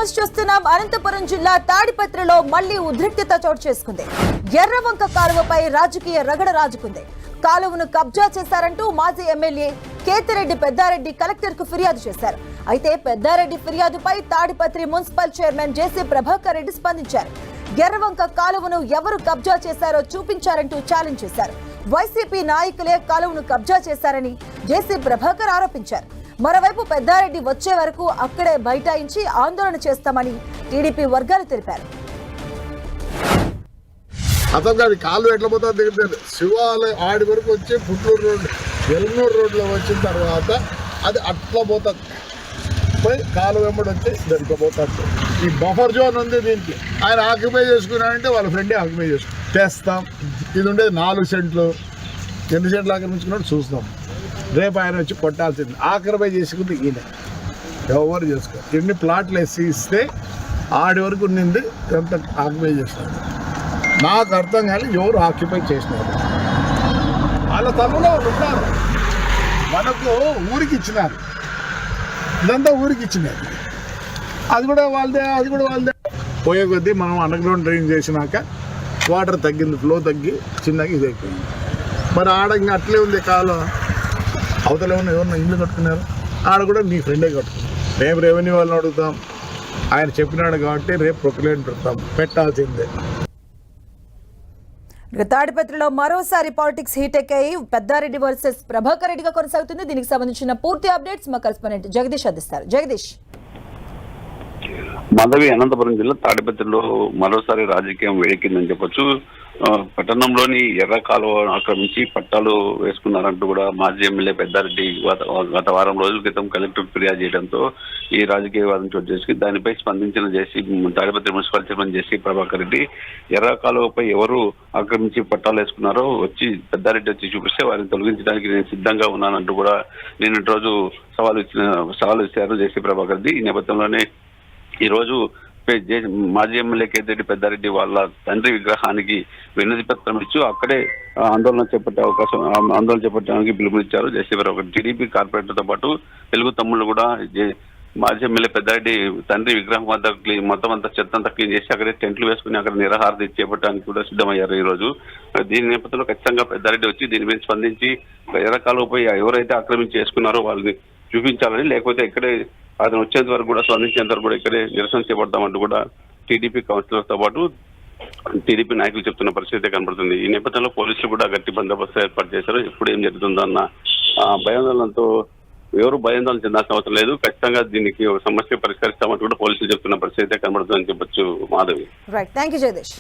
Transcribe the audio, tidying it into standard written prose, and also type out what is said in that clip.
News చూస్తున్నాం. అనంతపురం జిల్లా తాడిపత్రిలో మళ్లీ ఉద్రిక్తత చోటు చేసుకుంది. ఎర్రవంక కాలువపై రాజకీయ రగడ రాజుకుంది. కాలువను కబ్జా చేశారంటూ మాజీ ఎమ్మెల్యే కేతిరెడ్డి పెద్దారెడ్డి కలెక్టర్ కు ఫిర్యాదు చేశారు. అయితే పెద్దారెడ్డి ఫిర్యాదుపై తాడిపత్రి మున్సిపల్ చైర్మన్ జేసీ ప్రభాకర్ రెడ్డి స్పందించారు. ఎర్రవంక కాలువను ఎవరు కబ్జా చేశారో చూపించారంటూ ఛాలెంజ్ చేశారు. వైసీపీ నాయకులే కాలువను కబ్జా చేశారని జేసీ ప్రభాకర్ ఆరోపించారు. మరోవైపు పెద్దారెడ్డి వచ్చే వరకు అక్కడే బైఠాయించి ఆందోళన చేస్తామని టీడీపీ వర్గాలు తెలిపారు. అసలు అది కాళ్ళు ఎట్లా పోతా దిగుతుంది. శివాలయం ఆడి వరకు వచ్చి పుట్టూరు రోడ్డు ఎల్నూరు రోడ్లో వచ్చిన తర్వాత అది అట్లా పోతుంది, పోయి కాలు వెంబడి వచ్చి దొరికిపోతాడు. ఈ బఫర్ జోన్ ఉంది, దీనికి ఆయన ఆక్యుపై చేసుకున్నాడంటే వాళ్ళ ఫ్రెండే ఆక్యుపై చేస్తాం. ఇది ఉండేది 4 సెంట్లు, ఎన్ని సెంట్లు ఆక్రమించుకున్నాడు చూస్తాం. రేపు ఆయన వచ్చి కొట్టాల్సింది. ఆక్రమై చేసుకుంది ఈయన, ఎవరు చేసుకో. ఎన్ని ప్లాట్లు వేసి ఇస్తే ఆడి వరకు నిండి ఎంత ఆక్యుపై చేస్తారు నాకు అర్థం కానీ ఎవరు ఆక్యుపై చేసినారు. వాళ్ళ తమ్ముడు వాళ్ళు ఉన్నారు, మనకు ఊరికి ఇచ్చినారు, ఇదంతా ఊరికి ఇచ్చినారు. అది కూడా వాళ్ళదే. పోయే కొద్దీ మనం అండర్ గ్రౌండ్ డ్రైన్ చేసినాక వాటర్ తగ్గింది, ఫ్లో తగ్గి చిన్నగా ఇది అయిపోయింది. మరి ఆడ ఇంకా అట్లే ఉంది కాలం. అవతల ఏమన్నా ఎవరన్నా ఇల్లు కట్టుకున్నారు, ఆడ కూడా నీ ఫ్రెండే కట్టుకున్నారు. రేపు రెవెన్యూ వాళ్ళని అడుగుతాం, ఆయన చెప్పినాడు కాబట్టి రేపు ప్రొక్లైన్ పెడతాం, పెట్టాల్సిందే. తాడిపత్రిలో మరోసారి పాలిటిక్స్ హీట్ ఎక్కాయి. పెద్దారెడ్డి వర్సెస్ ప్రభాకర్ రెడ్డిగా కొనసాగుతుంది. దీనికి సంబంధించిన పూర్తి అప్డేట్స్ మా కరెస్పాండెంట్ జగదీష్ అందిస్తారు. జగదీష్. మాధవి, అనంతపురం జిల్లా తాడిపత్రిలో మరోసారి రాజకీయం వేడెక్కిందని చెప్పొచ్చు. పట్టణంలోని ఎర్ర కాలువ ఆక్రమించి పట్టాలు వేసుకున్నారంటూ కూడా మాజీ ఎమ్మెల్యే పెద్దారెడ్డి గత వారం రోజుల క్రితం కలెక్టర్ ఫిర్యాదు చేయడంతో ఈ రాజకీయ వివాదం చోటు చేసి దానిపై స్పందించిన జేసీ తాడిపత్రి మున్సిపల్ చైర్మన్ జేసీ ప్రభాకర్ రెడ్డి ఎర్ర కాలువపై ఎవరు ఆక్రమించి పట్టాలు వేసుకున్నారో వచ్చి పెద్దారెడ్డి వచ్చి చూపిస్తే వారిని తొలగించడానికి నేను సిద్ధంగా ఉన్నానంటూ కూడా నిన్నటి రోజు సవాలు ఇచ్చారు జేసీ ప్రభాకర్ రెడ్డి. ఈ నేపథ్యంలోనే ఈ రోజు మాజీ ఎమ్మెల్యే కేతిరెడ్డి పెద్దారెడ్డి వాళ్ళ తండ్రి విగ్రహానికి వినతి పత్రం ఇచ్చి అక్కడే ఆందోళన చేపట్టడానికి పిలుపునిచ్చారు జేసీ ప్రభాకర్. టీడీపీ కార్పొరేటర్తో పాటు తెలుగు తమ్ముళ్ళు కూడా మాజీ ఎమ్మెల్యే పెద్దారెడ్డి తండ్రి విగ్రహం వద్ద మొత్తం అంతా చెత్త అంతా క్లీన్ చేసి అక్కడే టెంట్లు వేసుకుని అక్కడ నిరాహార చేపట్టడానికి కూడా సిద్ధమయ్యారు. ఈ రోజు దీని నేపథ్యంలో ఖచ్చితంగా పెద్దారెడ్డి వచ్చి దీని మీద స్పందించి ఎర్రకాలువపై ఎవరైతే ఆక్రమించి చేసుకున్నారో వాళ్ళని చూపించాలని, లేకపోతే ఇక్కడే అతను వచ్చేంత వరకు కూడా స్పందించేంత వరకు కూడా ఇక్కడే నిరసన చేపడతామంటూ కూడా టీడీపీ కౌన్సిలర్తో పాటు టీడీపీ నాయకులు చెప్తున్న పరిస్థితి కనబడుతుంది. ఈ నేపథ్యంలో పోలీసులు కూడా గట్టి బందోబస్తు ఏర్పాటు చేశారు. ఎప్పుడు ఏం జరుగుతుందన్న భయాందోళనతో ఎవరు భయాందోళన చెందాల్సిన అవసరం లేదు. ఖచ్చితంగా దీనికి ఒక సమస్య పరిష్కరిస్తామంటూ కూడా పోలీసులు చెప్తున్న పరిస్థితి కనబడుతుందని చెప్పొచ్చు. మాధవి. Right, thank you Jagadish.